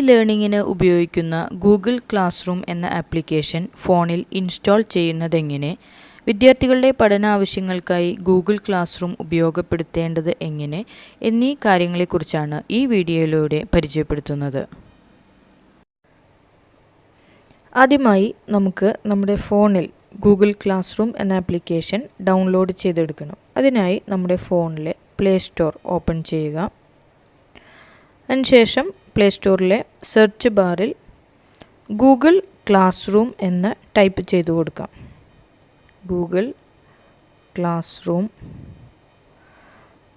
ലേണിംഗിന് ഉപയോഗിക്കുന്ന Google class room എന്ന application ഫോണിൽ ഇൻസ്റ്റാൾ ചെയ്യുന്നതെങ്ങനെ, വിദ്യാർത്ഥികളുടെ പഠനാവശ്യങ്ങൾക്കായി ഗൂഗിൾ ക്ലാസ് റൂം ഉപയോഗപ്പെടുത്തേണ്ടത് എങ്ങനെ എന്നീ കാര്യങ്ങളെക്കുറിച്ചാണ് ഈ വീഡിയോയിലൂടെ പരിചയപ്പെടുത്തുന്നത്. ആദ്യമായി നമുക്ക് നമ്മുടെ ഫോണിൽ ഗൂഗിൾ ക്ലാസ് റൂം എന്ന ആപ്ലിക്കേഷൻ ഡൗൺലോഡ് ചെയ്തെടുക്കണം. അതിനായി നമ്മുടെ ഫോണിലെ പ്ലേ സ്റ്റോർ ഓപ്പൺ ചെയ്യുക. അതിനുശേഷം പ്ലേ സ്റ്റോറിലെ സെർച്ച് ബാറിൽ ഗൂഗിൾ ക്ലാസ് റൂം എന്ന് ടൈപ്പ് ചെയ്ത് കൊടുക്കാം. ഗൂഗിൾ ക്ലാസ് റൂം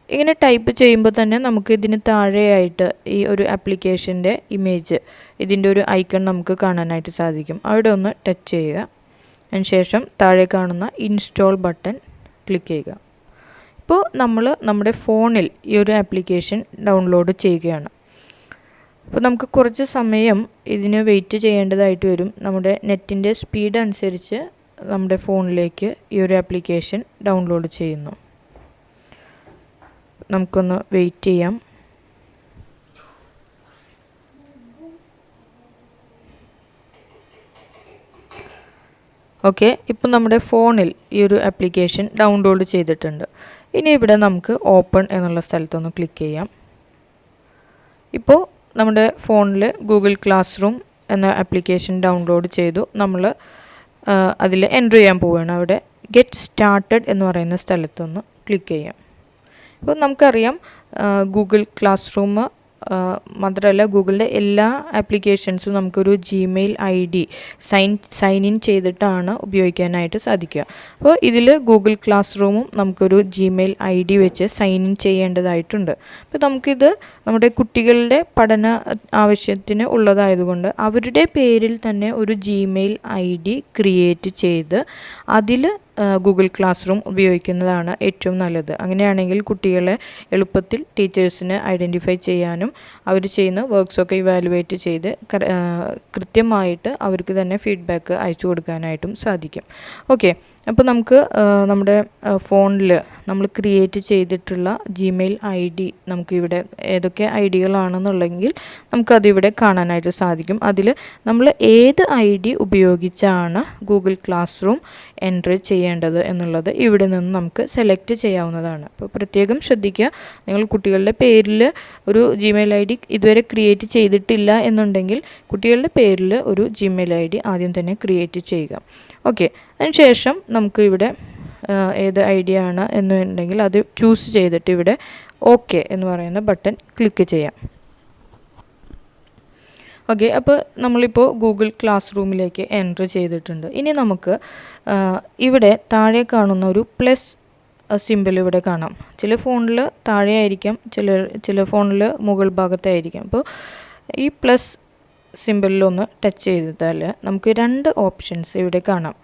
ഇങ്ങനെ ടൈപ്പ് ചെയ്യുമ്പോൾ തന്നെ നമുക്ക് ഇതിന് താഴെയായിട്ട് ഈ ഒരു ആപ്ലിക്കേഷൻ്റെ ഇമേജ്, ഇതിൻ്റെ ഒരു ഐക്കൺ നമുക്ക് കാണാനായിട്ട് സാധിക്കും. അവിടെ ഒന്ന് ടച്ച് ചെയ്യുക. അതിനുശേഷം താഴെ കാണുന്ന ഇൻസ്റ്റാൾ ബട്ടൺ ക്ലിക്ക് ചെയ്യുക. ഇപ്പോൾ നമ്മൾ നമ്മുടെ ഫോണിൽ ഈ ഒരു ആപ്ലിക്കേഷൻ ഡൗൺലോഡ് ചെയ്യുകയാണ്. അപ്പോൾ നമുക്ക് കുറച്ച് സമയം ഇതിന് വെയിറ്റ് ചെയ്യേണ്ടതായിട്ട് വരും. നമ്മുടെ നെറ്റിൻ്റെ സ്പീഡ് അനുസരിച്ച് നമ്മുടെ ഫോണിലേക്ക് ഈ ഒരു ആപ്ലിക്കേഷൻ ഡൗൺലോഡ് ചെയ്യുന്നു. നമുക്കൊന്ന് വെയിറ്റ് ചെയ്യാം. ഓക്കെ, ഇപ്പോൾ നമ്മുടെ ഫോണിൽ ഈ ഒരു ആപ്ലിക്കേഷൻ ഡൗൺലോഡ് ചെയ്തിട്ടുണ്ട്. ഇനി ഇവിടെ നമുക്ക് ഓപ്പൺ എന്നുള്ള സ്ഥലത്തൊന്ന് ക്ലിക്ക് ചെയ്യാം. ഇപ്പോൾ നമ്മുടെ ഫോണിൽ ഗൂഗിൾ ക്ലാസ് റൂം എന്ന ആപ്ലിക്കേഷൻ ഡൗൺലോഡ് ചെയ്തു. നമ്മൾ അതിൽ എൻ്റർ ചെയ്യാൻ പോവുകയാണ്. അവിടെ ഗെറ്റ് സ്റ്റാർട്ടഡ് എന്ന് പറയുന്ന സ്ഥലത്തൊന്ന് ക്ലിക്ക് ചെയ്യാം. ഇപ്പോൾ നമുക്കറിയാം ഗൂഗിൾ ക്ലാസ് റൂം മാത്രമല്ല ഗൂഗിളിൻ്റെ എല്ലാ ആപ്ലിക്കേഷൻസും നമുക്കൊരു ജിമെയിൽ ID സൈൻ ഇൻ ചെയ്തിട്ടാണ് ഉപയോഗിക്കാനായിട്ട് സാധിക്കുക. അപ്പോൾ ഇതിൽ ഗൂഗിൾ ക്ലാസ് റൂമും നമുക്കൊരു ജിമെയിൽ ID വെച്ച് സൈൻ ഇൻ ചെയ്യേണ്ടതായിട്ടുണ്ട്. അപ്പോൾ നമുക്കിത് നമ്മുടെ കുട്ടികളുടെ പഠന ആവശ്യത്തിന് ഉള്ളതായതുകൊണ്ട് അവരുടെ പേരിൽ തന്നെ ഒരു ജിമെയിൽ ID ക്രിയേറ്റ് ചെയ്ത് അതിൽ ഗൂഗിൾ ക്ലാസ് റൂം ഉപയോഗിക്കുന്നതാണ് ഏറ്റവും നല്ലത്. അങ്ങനെയാണെങ്കിൽ കുട്ടികളെ എളുപ്പത്തിൽ ടീച്ചേഴ്സിന് ഐഡൻറ്റിഫൈ ചെയ്യാനും അവർ ചെയ്യുന്ന വർക്ക്സൊക്കെ ഇവാലുവേറ്റ് ചെയ്ത് കൃത്യമായിട്ട് അവർക്ക് തന്നെ ഫീഡ്ബാക്ക് അയച്ചു കൊടുക്കാനായിട്ടും സാധിക്കും. ഓക്കെ, അപ്പോൾ നമുക്ക് നമ്മുടെ ഫോണിൽ നമ്മൾ ക്രിയേറ്റ് ചെയ്തിട്ടുള്ള ജിമെയിൽ ID നമുക്കിവിടെ ഏതൊക്കെ ഐഡികളാണെന്നുണ്ടെങ്കിൽ നമുക്കതിവിടെ കാണാനായിട്ട് സാധിക്കും. അതിൽ നമ്മൾ ഏത് ID ഉപയോഗിച്ചാണ് ഗൂഗിൾ ക്ലാസ് റൂം എൻട്രി ചെയ്യേണ്ടത് എന്നുള്ളത് ഇവിടെ നിന്ന് നമുക്ക് സെലക്ട് ചെയ്യാവുന്നതാണ്. അപ്പോൾ പ്രത്യേകം ശ്രദ്ധിക്കുക, നിങ്ങൾ കുട്ടികളുടെ പേരിൽ ഒരു ജിമെയിൽ ID ഇതുവരെ ക്രിയേറ്റ് ചെയ്തിട്ടില്ല എന്നുണ്ടെങ്കിൽ കുട്ടികളുടെ പേരിൽ ഒരു ജിമെയിൽ ID ആദ്യം തന്നെ ക്രിയേറ്റ് ചെയ്യുക. ഓക്കെ, അതിനുശേഷം നമുക്ക് ഇവിടെ ഏത് ID ആണ് എന്നുണ്ടെങ്കിൽ അത് ചൂസ് ചെയ്തിട്ട് ഇവിടെ ഓക്കെ എന്ന് പറയുന്ന ബട്ടൺ ക്ലിക്ക് ചെയ്യാം. ഓക്കെ, അപ്പോൾ നമ്മളിപ്പോൾ ഗൂഗിൾ ക്ലാസ് റൂമിലേക്ക് എൻ്റർ ചെയ്തിട്ടുണ്ട്. ഇനി നമുക്ക് ഇവിടെ താഴെ കാണുന്ന ഒരു പ്ലസ് സിമ്പിൾ ഇവിടെ കാണാം. ചില ഫോണിൽ താഴെ ആയിരിക്കാം, ചില ഫോണിൽ മുകൾ ഭാഗത്തായിരിക്കാം. അപ്പോൾ ഈ പ്ലസ് സിമ്പിളിലൊന്ന് ടച്ച് ചെയ്താൽ നമുക്ക് രണ്ട് ഓപ്ഷൻസ് ഇവിടെ കാണാം,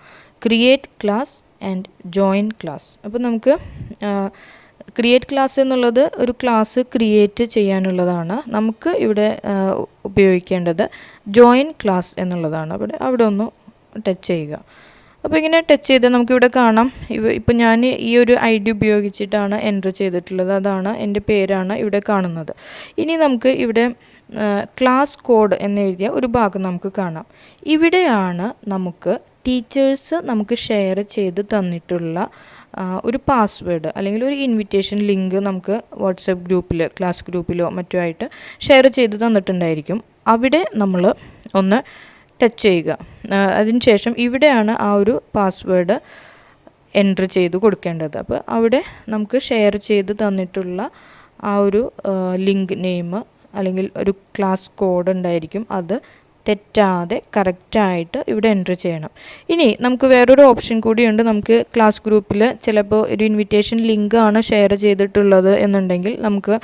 create class and join class. അപ്പോൾ നമുക്ക് ക്രിയേറ്റ് ക്ലാസ് എന്നുള്ളത് ഒരു ക്ലാസ് ക്രിയേറ്റ് ചെയ്യാനുള്ളതാണ്. നമുക്ക് ഇവിടെ ഉപയോഗിക്കേണ്ടത് ജോയിൻ ക്ലാസ് എന്നുള്ളതാണ്. അവിടെ ഒന്ന് ടച്ച് ചെയ്യുക. അപ്പോൾ ഇങ്ങനെ ടച്ച് ചെയ്ത് നമുക്കിവിടെ കാണാം, ഇപ്പോൾ ഞാൻ ഈ ഒരു ID ഉപയോഗിച്ചിട്ടാണ് എൻ്റർ ചെയ്തിട്ടുള്ളത്. അതാണ് എൻ്റെ പേരാണ് ഇവിടെ കാണുന്നത്. ഇനി നമുക്ക് ഇവിടെ ക്ലാസ് കോഡ് എന്നെഴുതിയ ഒരു ഭാഗം നമുക്ക് കാണാം. ഇവിടെയാണ് നമുക്ക് ടീച്ചേഴ്സ് നമുക്ക് ഷെയർ ചെയ്ത് തന്നിട്ടുള്ള ഒരു പാസ്വേഡ് അല്ലെങ്കിൽ ഒരു ഇൻവിറ്റേഷൻ ലിങ്ക് നമുക്ക് വാട്സപ്പ് ഗ്രൂപ്പിൽ, ക്ലാസ് ഗ്രൂപ്പിലോ മറ്റോ ആയിട്ട് ഷെയർ ചെയ്ത് തന്നിട്ടുണ്ടായിരിക്കും. അവിടെ നമ്മൾ ഒന്ന് ടച്ച് ചെയ്യുക. അതിനുശേഷം ഇവിടെയാണ് ആ ഒരു പാസ്വേഡ് എൻ്റർ ചെയ്ത് കൊടുക്കേണ്ടത്. അപ്പോൾ അവിടെ നമുക്ക് ഷെയർ ചെയ്ത് തന്നിട്ടുള്ള ആ ഒരു ലിങ്ക് നെയിം അല്ലെങ്കിൽ ഒരു ക്ലാസ് കോഡ് ഉണ്ടായിരിക്കും. അത് തെറ്റാതെ കറക്റ്റായിട്ട് ഇവിടെ എൻ്റർ ചെയ്യണം. ഇനി നമുക്ക് വേറൊരു ഓപ്ഷൻ കൂടിയുണ്ട്. നമുക്ക് ക്ലാസ് ഗ്രൂപ്പിൽ ചിലപ്പോൾ ഒരു ഇൻവിറ്റേഷൻ ലിങ്കാണ് ഷെയർ ചെയ്തിട്ടുള്ളത് എന്നുണ്ടെങ്കിൽ നമുക്ക്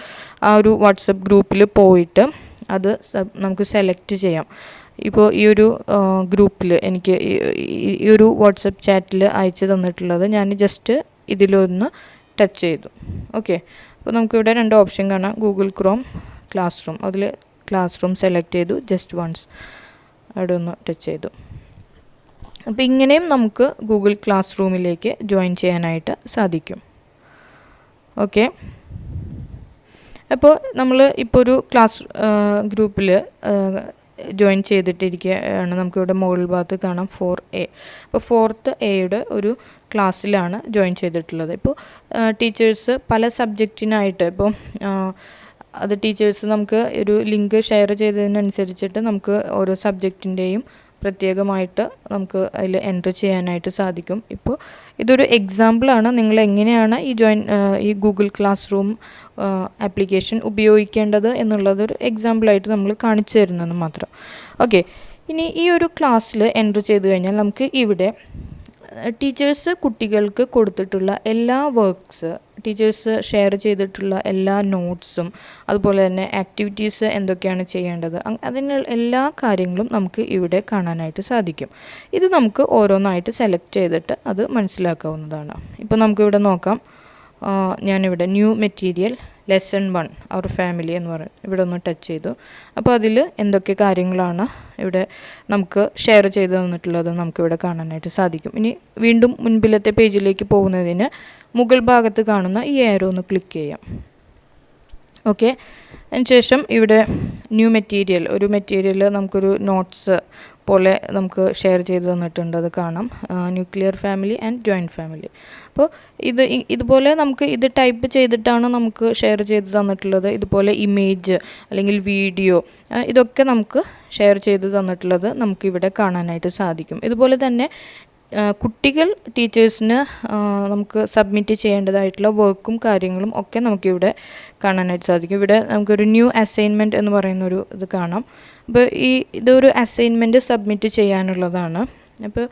ആ ഒരു വാട്സപ്പ് ഗ്രൂപ്പിൽ പോയിട്ട് അത് നമുക്ക് സെലക്ട് ചെയ്യാം. ഇപ്പോൾ ഈ ഒരു ഗ്രൂപ്പിൽ എനിക്ക് ഈ ഒരു വാട്സപ്പ് ചാറ്റിൽ അയച്ചു തന്നിട്ടുള്ളത് ഞാൻ ജസ്റ്റ് ഇതിലൊന്ന് ടച്ച് ചെയ്തു. ഓക്കെ, അപ്പോൾ നമുക്കിവിടെ രണ്ട് ഓപ്ഷൻ കാണാം, ഗൂഗിൾ ക്രോം, ക്ലാസ് റൂം. അതിൽ ക്ലാസ് റൂം സെലക്ട് ചെയ്തു, ജസ്റ്റ് വൺസ് അവിടെ ഒന്ന് ടച്ച് ചെയ്തു. അപ്പോൾ ഇങ്ങനെയും നമുക്ക് ഗൂഗിൾ ക്ലാസ് റൂമിലേക്ക് ജോയിൻ ചെയ്യാനായിട്ട് സാധിക്കും. ഓക്കെ, അപ്പോൾ നമ്മൾ ഇപ്പോൾ ഒരു ക്ലാസ് ഗ്രൂപ്പിൽ ജോയിൻ ചെയ്തിട്ടിരിക്കുകയാണ്. നമുക്കിവിടെ മുകൾ ഭാഗത്ത് കാണാം 4A. അപ്പോൾ 4th Aയുടെ ഒരു ക്ലാസ്സിലാണ് ജോയിൻ ചെയ്തിട്ടുള്ളത്. ഇപ്പോൾ ടീച്ചേഴ്സ് പല സബ്ജക്റ്റിനായിട്ട് ഇപ്പോൾ അത് ടീച്ചേഴ്സ് നമുക്ക് ഒരു ലിങ്ക് ഷെയർ ചെയ്തതിനനുസരിച്ചിട്ട് നമുക്ക് ഓരോ സബ്ജക്റ്റിൻ്റെയും പ്രത്യേകമായിട്ട് നമുക്ക് അതിൽ എൻ്റർ ചെയ്യാനായിട്ട് സാധിക്കും. ഇപ്പോൾ ഇതൊരു എക്സാമ്പിളാണ് നിങ്ങൾ എങ്ങനെയാണ് ഈ ഗൂഗിൾ ക്ലാസ് റൂം ആപ്ലിക്കേഷൻ ഉപയോഗിക്കേണ്ടത് എന്നുള്ളതൊരു എക്സാമ്പിളായിട്ട് നമ്മൾ കാണിച്ചു തരുന്നത് മാത്രം. ഓക്കെ, ഇനി ഈ ഒരു ക്ലാസ്സിൽ എൻ്റർ ചെയ്ത് കഴിഞ്ഞാൽ നമുക്ക് ഇവിടെ ടീച്ചേഴ്സ് കുട്ടികൾക്ക് കൊടുത്തിട്ടുള്ള എല്ലാ വർക്ക്സ്, ടീച്ചേഴ്സ് ഷെയർ ചെയ്തിട്ടുള്ള എല്ലാ നോട്ട്സും അതുപോലെ തന്നെ ആക്ടിവിറ്റീസ് എന്തൊക്കെയാണ് ചെയ്യേണ്ടത്, അതിനുള്ള എല്ലാ കാര്യങ്ങളും നമുക്ക് ഇവിടെ കാണാനായിട്ട് സാധിക്കും. ഇത് നമുക്ക് ഓരോന്നായിട്ട് സെലക്ട് ചെയ്തിട്ട് അത് മനസ്സിലാക്കാവുന്നതാണ്. ഇപ്പോൾ നമുക്കിവിടെ നോക്കാം. ഞാനിവിടെ new material lesson 1 our family എന്ന് പറയും, ഇവിടെ ഒന്ന് ടച്ച് ചെയ്തു. അപ്പോൾ അതിൽ എന്തൊക്കെ കാര്യങ്ങളാണ് ഇവിടെ നമുക്ക് ഷെയർ ചെയ്ത് തന്നിട്ടുള്ളത് നമുക്കിവിടെ കാണാനായിട്ട് സാധിക്കും. ഇനി വീണ്ടും മുൻപിലത്തെ പേജിലേക്ക് പോകുന്നതിന് മുകൾ ഭാഗത്ത് കാണുന്ന ഈ ആരോ ഒന്ന് ക്ലിക്ക് ചെയ്യാം. ഓക്കെ, അതിനുശേഷം ഇവിടെ ന്യൂ മെറ്റീരിയൽ, ഒരു മെറ്റീരിയൽ നമുക്കൊരു നോട്ട്സ് പോലെ നമുക്ക് ഷെയർ ചെയ്ത് തന്നിട്ടുണ്ട്, അത് കാണാം. Nuclear family and joint family. അപ്പോൾ ഇതുപോലെ നമുക്ക് ഇത് ടൈപ്പ് ചെയ്തിട്ടാണ് നമുക്ക് ഷെയർ ചെയ്ത് തന്നിട്ടുള്ളത്. ഇതുപോലെ ഇമേജ് അല്ലെങ്കിൽ വീഡിയോ ഇതൊക്കെ നമുക്ക് ഷെയർ ചെയ്ത് തന്നിട്ടുള്ളത് നമുക്കിവിടെ കാണാനായിട്ട് സാധിക്കും. ഇതുപോലെ തന്നെ കുട്ടികൾ ടീച്ചേഴ്സിന് നമുക്ക് സബ്മിറ്റ് ചെയ്യേണ്ടതായിട്ടുള്ള വർക്കും കാര്യങ്ങളും ഒക്കെ നമുക്കിവിടെ കാണാനായിട്ട് സാധിക്കും. ഇവിടെ നമുക്കൊരു ന്യൂ അസൈൻമെൻറ്റ് എന്ന് പറയുന്നൊരു ഇത് കാണാം. അപ്പോൾ ഇതൊരു അസൈൻമെൻറ്റ് സബ്മിറ്റ് ചെയ്യാനുള്ളതാണ്. അപ്പോൾ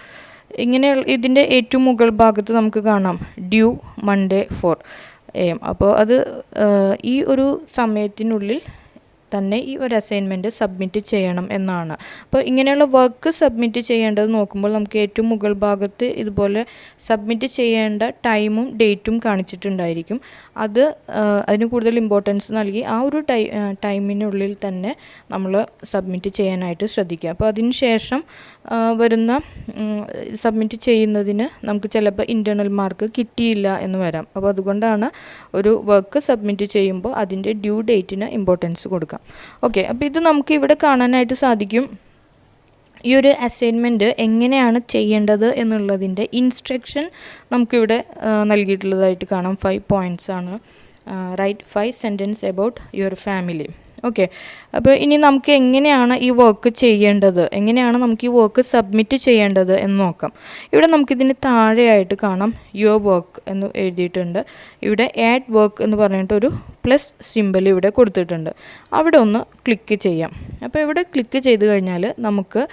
ഇതിൻ്റെ ഏറ്റവും മുകൾ ഭാഗത്ത് നമുക്ക് കാണാം ഡ്യൂ Monday 4 AM. അപ്പോൾ അത് ഈ ഒരു സമയത്തിനുള്ളിൽ തന്നെ ഈ ഒരു അസൈൻമെൻറ്റ് സബ്മിറ്റ് ചെയ്യണം എന്നാണ്. അപ്പോൾ ഇങ്ങനെയുള്ള വർക്ക് സബ്മിറ്റ് ചെയ്യേണ്ടത് നോക്കുമ്പോൾ നമുക്ക് ഏറ്റവും മുകൾ ഭാഗത്ത് ഇതുപോലെ സബ്മിറ്റ് ചെയ്യേണ്ട ടൈമും ഡേറ്റും കാണിച്ചിട്ടുണ്ടായിരിക്കും. അതിന് കൂടുതൽ ഇമ്പോർട്ടൻസ് നൽകി ആ ഒരു ടൈമിനുള്ളിൽ തന്നെ നമ്മൾ സബ്മിറ്റ് ചെയ്യാനായിട്ട് ശ്രദ്ധിക്കുക. അപ്പോൾ അതിന് ശേഷം വരുന്ന സബ്മിറ്റ് ചെയ്യുന്നതിന് നമുക്ക് ചിലപ്പോൾ ഇൻറ്റേർണൽ മാർക്ക് കിട്ടിയില്ല എന്ന് വരാം. അപ്പോൾ അതുകൊണ്ടാണ് ഒരു വർക്ക് സബ്മിറ്റ് ചെയ്യുമ്പോൾ അതിൻ്റെ ഡ്യൂ ഡേറ്റിന് ഇമ്പോർട്ടൻസ് കൊടുക്കാം. ഓക്കെ, അപ്പോൾ ഇത് നമുക്ക് ഇവിടെ കാണാനായിട്ട് സാധിക്കും. ഈ ഒരു അസൈൻമെൻറ്റ് എങ്ങനെയാണ് ചെയ്യേണ്ടത് എന്നുള്ളതിൻ്റെ ഇൻസ്ട്രക്ഷൻ നമുക്കിവിടെ നൽകിയിട്ടുള്ളതായിട്ട് കാണാം. 5 points ആണ്. Write 5 sentences about your family. Okay, അപ്പോൾ ഇനി നമുക്ക് എങ്ങനെയാണ് ഈ വർക്ക് ചെയ്യേണ്ടത്, എങ്ങനെയാണ് നമുക്ക് ഈ വർക്ക് സബ്മിറ്റ് ചെയ്യേണ്ടത് എന്ന് നോക്കാം. ഇവിടെ നമുക്കിതിന് താഴെയായിട്ട് കാണാം യുവർ വർക്ക് എന്ന് എഴുതിയിട്ടുണ്ട്. ഇവിടെ ആഡ് വർക്ക് എന്ന് പറഞ്ഞിട്ടൊരു പ്ലസ് സിമ്പൽ ഇവിടെ കൊടുത്തിട്ടുണ്ട്. അവിടെ ഒന്ന് ക്ലിക്ക് ചെയ്യാം. അപ്പോൾ ഇവിടെ ക്ലിക്ക് ചെയ്ത് കഴിഞ്ഞാൽ നമുക്ക്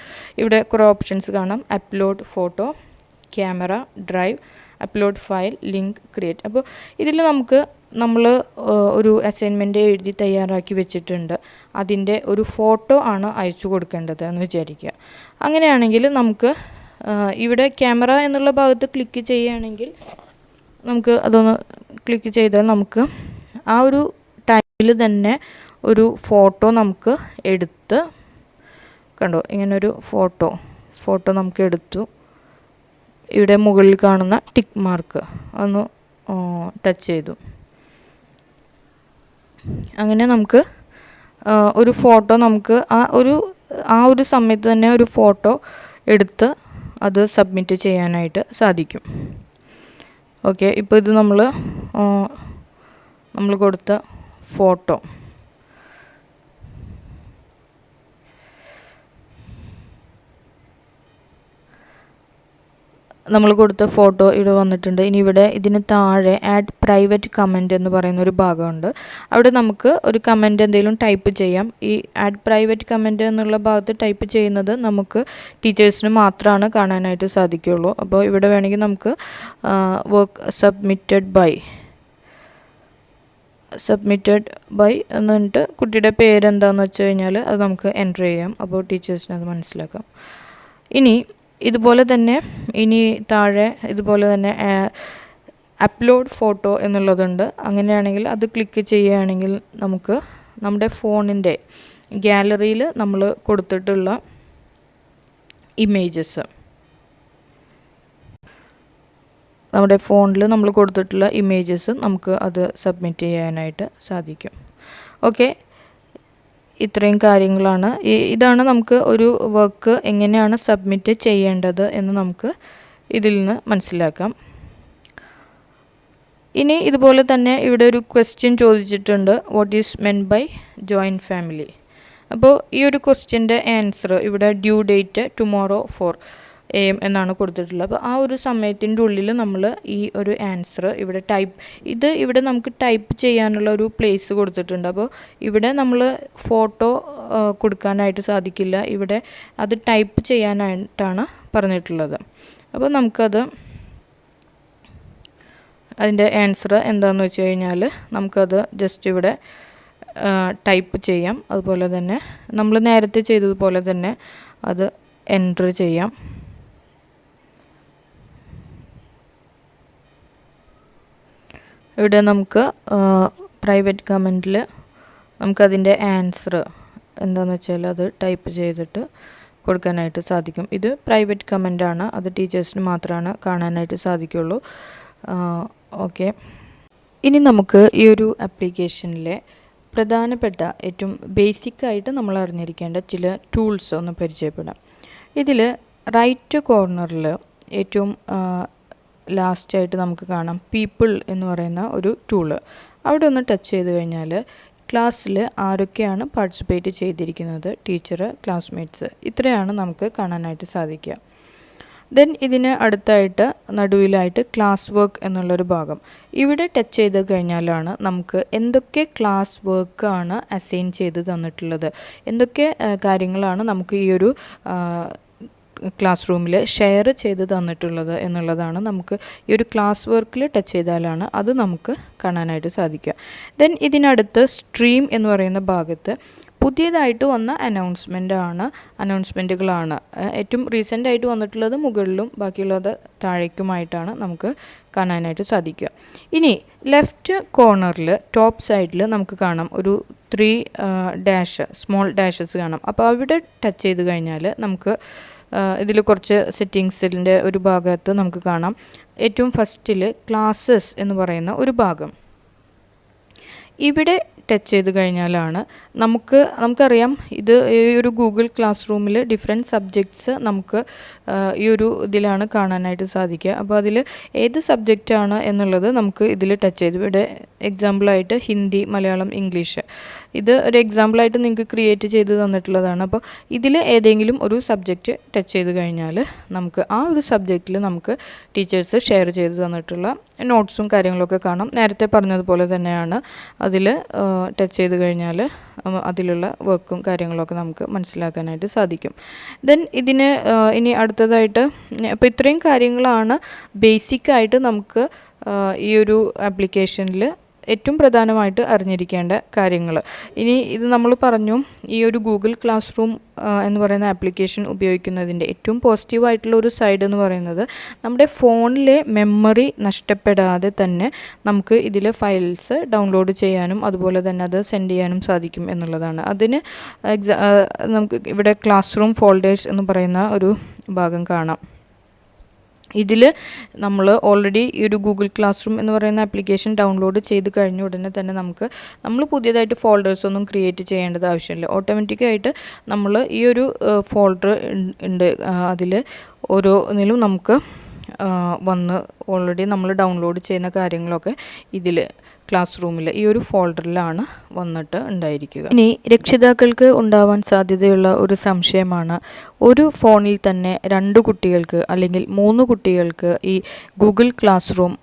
ഇവിടെ കുറേ ഓപ്ഷൻസ് കാണാം. Upload photo, camera, drive, upload file, link, create. അപ്പോൾ ഇതിൽ നമ്മൾ ഒരു അസൈൻമെൻറ്റ് എഴുതി തയ്യാറാക്കി വെച്ചിട്ടുണ്ട്. അതിൻ്റെ ഒരു ഫോട്ടോ ആണ് അയച്ചു കൊടുക്കേണ്ടത് എന്ന് വിചാരിക്കുക. അങ്ങനെയാണെങ്കിൽ നമുക്ക് ഇവിടെ ക്യാമറ എന്നുള്ള ഭാഗത്ത് ക്ലിക്ക് ചെയ്യുകയാണെങ്കിൽ നമുക്ക് അതൊന്ന് ക്ലിക്ക് ചെയ്താൽ നമുക്ക് ആ ഒരു ടൈമിൽ തന്നെ ഒരു ഫോട്ടോ നമുക്ക് എടുത്ത് കണ്ടോ, ഇങ്ങനൊരു ഫോട്ടോ നമുക്ക് എടുത്തു. ഇവിടെ മുകളിൽ കാണുന്ന ടിക്ക് മാർക്ക് ഒന്ന് ടച്ച് ചെയ്തു. അങ്ങനെ നമുക്ക് ഒരു ഫോട്ടോ നമുക്ക് ആ ഒരു സമയത്ത് തന്നെ ഒരു ഫോട്ടോ എടുത്ത് അത് സബ്മിറ്റ് ചെയ്യാനായിട്ട് സാധിക്കും. ഓക്കെ, ഇപ്പോൾ ഇത് നമ്മൾ കൊടുത്ത ഫോട്ടോ ഇവിടെ വന്നിട്ടുണ്ട്. ഇനി ഇവിടെ ഇതിന് താഴെ ആഡ് പ്രൈവറ്റ് കമൻറ്റ് എന്ന് പറയുന്ന ഒരു ഭാഗമുണ്ട്. അവിടെ നമുക്ക് ഒരു കമൻറ്റ് എന്തെങ്കിലും ടൈപ്പ് ചെയ്യാം. ഈ ആഡ് പ്രൈവറ്റ് കമൻറ്റ് എന്നുള്ള ഭാഗത്ത് ടൈപ്പ് ചെയ്യുന്നത് നമുക്ക് ടീച്ചേഴ്സിന് മാത്രമാണ് കാണാനായിട്ട് സാധിക്കുകയുള്ളൂ. അപ്പോൾ ഇവിടെ വേണമെങ്കിൽ നമുക്ക് വർക്ക് സബ്മിറ്റഡ് ബൈ എന്ന് പറഞ്ഞിട്ട് കുട്ടിയുടെ പേരെന്താണെന്ന് വെച്ച് കഴിഞ്ഞാൽ അത് നമുക്ക് എൻ്റർ ചെയ്യാം. അപ്പോൾ ടീച്ചേഴ്സിന് അത് മനസ്സിലാക്കാം. ഇതുപോലെ തന്നെ താഴെ ഇതുപോലെ തന്നെ അപ്ലോഡ് ഫോട്ടോ എന്നുള്ളതുണ്ട്. അങ്ങനെയാണെങ്കിൽ അത് ക്ലിക്ക് ചെയ്യുകയാണെങ്കിൽ നമുക്ക് നമ്മുടെ ഫോണിൻ്റെ ഗാലറിയിൽ നമ്മൾ കൊടുത്തിട്ടുള്ള ഇമേജസ്, നമുക്ക് അത് സബ്മിറ്റ് ചെയ്യാനായിട്ട് സാധിക്കും. ഓക്കെ, ഇത്രയും കാര്യങ്ങളാണ്. ഇതാണ് നമുക്ക് ഒരു വർക്ക് എങ്ങനെയാണ് സബ്മിറ്റ് ചെയ്യേണ്ടത് എന്ന് നമുക്ക് ഇതിൽ നിന്ന് മനസ്സിലാക്കാം. ഇനി ഇതുപോലെ തന്നെ ഇവിടെ ഒരു ക്വസ്റ്റ്യൻ ചോദിച്ചിട്ടുണ്ട്, what is meant by joint family. അപ്പോൾ ഈ ഒരു ക്വസ്റ്റ്യൻ്റെ ആൻസർ ഇവിടെ ഡ്യൂ ഡേറ്റ് ടുമോറോ 4 AM എന്നാണ് കൊടുത്തിട്ടുള്ളത്. അപ്പോൾ ആ ഒരു സമയത്തിൻ്റെ ഉള്ളിൽ നമ്മൾ ഈ ഒരു ആൻസർ ഇവിടെ ഇവിടെ നമുക്ക് ടൈപ്പ് ചെയ്യാനുള്ള ഒരു പ്ലേസ് കൊടുത്തിട്ടുണ്ട്. അപ്പോൾ ഇവിടെ നമ്മൾ ഫോട്ടോ കൊടുക്കാനായിട്ട് സാധിക്കില്ല, ഇവിടെ അത് ടൈപ്പ് ചെയ്യാനായിട്ടാണ് പറഞ്ഞിട്ടുള്ളത്. അപ്പോൾ നമുക്കത് അതിൻ്റെ ആൻസർ എന്താണെന്ന് വെച്ച് കഴിഞ്ഞാൽ നമുക്കത് ജസ്റ്റ് ഇവിടെ ടൈപ്പ് ചെയ്യാം. അതുപോലെ തന്നെ നമ്മൾ നേരത്തെ ചെയ്തതുപോലെ തന്നെ അത് എൻ്റർ ചെയ്യാം. ഇവിടെ നമുക്ക് പ്രൈവറ്റ് കമൻറ്റിൽ നമുക്കതിൻ്റെ ആൻസർ എന്താണെന്ന് വെച്ചാൽ അത് ടൈപ്പ് ചെയ്തിട്ട് കൊടുക്കാനായിട്ട് സാധിക്കും. ഇത് പ്രൈവറ്റ് കമൻ്റാണ്, അത് ടീച്ചേഴ്സിന് മാത്രമാണ് കാണാനായിട്ട് സാധിക്കുള്ളൂ. ഓക്കെ, ഇനി നമുക്ക് ഈ ഒരു ആപ്ലിക്കേഷനിലെ പ്രധാനപ്പെട്ട ഏറ്റവും ബേസിക്കായിട്ട് നമ്മൾ അറിഞ്ഞിരിക്കേണ്ട ചില ടൂൾസ് ഒന്ന് പരിചയപ്പെടാം. ഇതിൽ റൈറ്റ് കോർണറിൽ ഏറ്റവും ലാസ്റ്റായിട്ട് നമുക്ക് കാണാം പീപ്പിൾ എന്ന് പറയുന്ന ഒരു ടൂള്. അവിടെ ഒന്ന് ടച്ച് ചെയ്ത് കഴിഞ്ഞാൽ ക്ലാസ്സിൽ ആരൊക്കെയാണ് പാർട്ടിസിപ്പേറ്റ് ചെയ്തിരിക്കുന്നത്, ടീച്ചർ, ക്ലാസ്മേറ്റ്സ്, ഇത്രയാണ് നമുക്ക് കാണാനായിട്ട് സാധിക്കുക. ദെൻ ഇതിന് അടുത്തായിട്ട് നടുവിലായിട്ട് ക്ലാസ് വർക്ക് എന്നുള്ളൊരു ഭാഗം. ഇവിടെ ടച്ച് ചെയ്ത് കഴിഞ്ഞാലാണ് നമുക്ക് എന്തൊക്കെ ക്ലാസ് വർക്കാണ് അസൈൻ ചെയ്ത് തന്നിട്ടുള്ളത്, എന്തൊക്കെ കാര്യങ്ങളാണ് നമുക്ക് ഈ ഒരു ക്ലാസ് റൂമിൽ ഷെയർ ചെയ്ത് തന്നിട്ടുള്ളത് എന്നുള്ളതാണ് നമുക്ക് ഈ ഒരു ക്ലാസ് വർക്കിൽ ടച്ച് ചെയ്താലാണ് അത് നമുക്ക് കാണാനായിട്ട് സാധിക്കുക. ദെൻ ഇതിനടുത്ത് സ്ട്രീം എന്ന് പറയുന്ന ഭാഗത്ത് പുതിയതായിട്ട് വന്ന അനൗൺസ്മെൻറ്റുകളാണ്. ഏറ്റവും റീസെൻ്റായിട്ട് വന്നിട്ടുള്ളത് മുകളിലും ബാക്കിയുള്ളത് താഴേക്കുമായിട്ടാണ് നമുക്ക് കാണാനായിട്ട് സാധിക്കുക. ഇനി ലെഫ്റ്റ് കോർണറിൽ ടോപ്പ് സൈഡിൽ നമുക്ക് കാണാം ഒരു 3 ഡാഷ് സ്മോൾ ഡാഷസ് കാണാം. അപ്പോൾ അവിടെ ടച്ച് ചെയ്ത് കഴിഞ്ഞാൽ നമുക്ക് ഇതിൽ കുറച്ച് സെറ്റിങ്സിൻ്റെ ഒരു ഭാഗത്ത് നമുക്ക് കാണാം ഏറ്റവും ഫസ്റ്റിൽ ക്ലാസ്സസ് എന്ന് പറയുന്ന ഒരു ഭാഗം. ഇവിടെ ടച്ച് ചെയ്ത് കഴിഞ്ഞാലാണ് നമുക്കറിയാം ഇത് ഈ ഒരു ഗൂഗിൾ ക്ലാസ് റൂമിൽ ഡിഫറെൻറ്റ് സബ്ജക്ട്സ് നമുക്ക് ഈ ഒരു ഇതിലാണ് കാണാനായിട്ട് സാധിക്കുക. അപ്പോൾ അതിൽ ഏത് സബ്ജക്റ്റാണ് എന്നുള്ളത് നമുക്ക് ഇതിൽ ടച്ച് ചെയ്ത് ഇവിടെ എക്സാമ്പിളായിട്ട് ഹിന്ദി, മലയാളം, ഇംഗ്ലീഷ്, ഇത് ഒരു എക്സാമ്പിളായിട്ട് നിങ്ങൾക്ക് ക്രിയേറ്റ് ചെയ്ത് തന്നിട്ടുള്ളതാണ്. അപ്പോൾ ഇതിൽ ഏതെങ്കിലും ഒരു സബ്ജക്റ്റ് ടച്ച് ചെയ്ത് കഴിഞ്ഞാൽ നമുക്ക് ആ ഒരു സബ്ജക്റ്റിൽ നമുക്ക് ടീച്ചേഴ്സ് ഷെയർ ചെയ്ത് തന്നിട്ടുള്ള നോട്ട്സും കാര്യങ്ങളൊക്കെ കാണാം. നേരത്തെ പറഞ്ഞതുപോലെ തന്നെയാണ് അതിൽ ടച്ച് ചെയ്ത് കഴിഞ്ഞാൽ അതിലുള്ള വർക്കും കാര്യങ്ങളൊക്കെ നമുക്ക് മനസ്സിലാക്കാനായിട്ട് സാധിക്കും. ദെൻ ഇതിന് ഇനി അടുത്തതായിട്ട് ഇപ്പോൾ ഇത്രയും കാര്യങ്ങളാണ് ബേസിക്കായിട്ട് നമുക്ക് ഈ ഒരു ആപ്ലിക്കേഷനിൽ ഏറ്റവും പ്രധാനമായിട്ട് അറിഞ്ഞിരിക്കേണ്ട കാര്യങ്ങൾ. ഇനി ഇത് നമ്മൾ പറഞ്ഞു ഈ ഒരു ഗൂഗിൾ ക്ലാസ് റൂം എന്ന് പറയുന്ന ആപ്ലിക്കേഷൻ ഉപയോഗിക്കുന്നതിൻ്റെ ഏറ്റവും പോസിറ്റീവായിട്ടുള്ള ഒരു സൈഡ് എന്ന് പറയുന്നത് നമ്മുടെ ഫോണിലെ മെമ്മറി നഷ്ടപ്പെടാതെ തന്നെ നമുക്ക് ഇതിൽ ഫയൽസ് ഡൗൺലോഡ് ചെയ്യാനും അതുപോലെ തന്നെ അത് സെൻഡ് ചെയ്യാനും സാധിക്കും എന്നുള്ളതാണ്. അതിന് നമുക്ക് ഇവിടെ ക്ലാസ് റൂം ഫോൾഡേഴ്സ് എന്ന് പറയുന്ന ഒരു ഭാഗം കാണാം. ഇതിൽ നമ്മൾ ഓൾറെഡി ഈ ഒരു ഗൂഗിൾ ക്ലാസ് റൂം എന്ന് പറയുന്ന ആപ്ലിക്കേഷൻ ഡൗൺലോഡ് ചെയ്ത് കഴിഞ്ഞ ഉടനെ തന്നെ നമ്മൾ പുതിയതായിട്ട് ഫോൾഡേഴ്സ് ഒന്നും ക്രിയേറ്റ് ചെയ്യേണ്ടത് ആവശ്യമില്ല. ഓട്ടോമാറ്റിക്കായിട്ട് നമ്മൾ ഈ ഒരു ഫോൾഡർ ഉണ്ട്, അതിൽ ഓരോന്നിലും നമുക്ക് വന്ന് ഓൾറെഡി നമ്മൾ ഡൗൺലോഡ് ചെയ്യുന്ന കാര്യങ്ങളൊക്കെ ഇതിൽ ക്ലാസ് റൂമിൽ ഈ ഒരു ഫോൾഡറിലാണ് വന്നിട്ട് ഉണ്ടായിരിക്കുക. ഇനി രക്ഷിതാക്കൾക്ക് ഉണ്ടാവാൻ സാധ്യതയുള്ള ഒരു സംശയമാണ് ഒരു ഫോണിൽ തന്നെ 2 കുട്ടികൾക്ക് അല്ലെങ്കിൽ 3 കുട്ടികൾക്ക് ഈ ഗൂഗിൾ ക്ലാസ് റൂം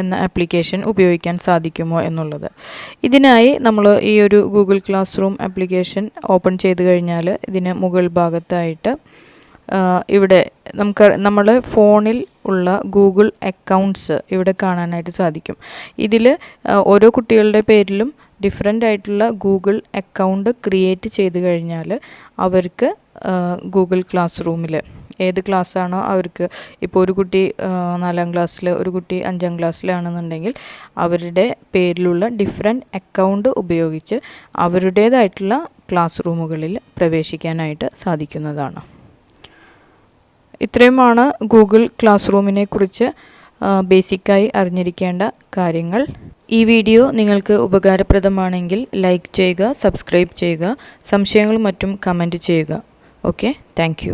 എന്ന ആപ്ലിക്കേഷൻ ഉപയോഗിക്കാൻ സാധിക്കുമോ എന്നുള്ളത്. ഇതിനായി നമ്മൾ ഈ ഒരു Google class room application open ചെയ്ത് കഴിഞ്ഞാൽ ഇതിന് മുകൾ ഭാഗത്തായിട്ട് ഇവിടെ നമ്മുടെ ഫോണിൽ ഉള്ള ഗൂഗിൾ അക്കൗണ്ട്സ് ഇവിടെ കാണാനായിട്ട് സാധിക്കും. ഇതിൽ ഓരോ കുട്ടികളുടെ പേരിലും ഡിഫറെൻ്റ് ആയിട്ടുള്ള ഗൂഗിൾ അക്കൗണ്ട് ക്രിയേറ്റ് ചെയ്ത് കഴിഞ്ഞാൽ അവർക്ക് ഗൂഗിൾ ക്ലാസ് റൂമിൽ ഏത് ക്ലാസ്സാണോ അവർക്ക്, ഇപ്പോൾ ഒരു കുട്ടി 4ാം ക്ലാസ്സിൽ, ഒരു കുട്ടി 5ാം ക്ലാസ്സിലാണെന്നുണ്ടെങ്കിൽ അവരുടെ പേരിലുള്ള ഡിഫറെൻ്റ് അക്കൗണ്ട് ഉപയോഗിച്ച് അവരുടേതായിട്ടുള്ള ക്ലാസ് റൂമുകളിൽ പ്രവേശിക്കാനായിട്ട് സാധിക്കുന്നതാണ്. ഇത്രയുമാണ് ഗൂഗിൾ ക്ലാസ് റൂമിനെ കുറിച്ച് ബേസിക്കായി അറിഞ്ഞിരിക്കേണ്ട കാര്യങ്ങൾ. ഈ വീഡിയോ നിങ്ങൾക്ക് ഉപകാരപ്രദമാണെങ്കിൽ ലൈക്ക് ചെയ്യുക, സബ്സ്ക്രൈബ് ചെയ്യുക, സംശയങ്ങളും മറ്റും കമൻറ്റ് ചെയ്യുക. Okay, thank you.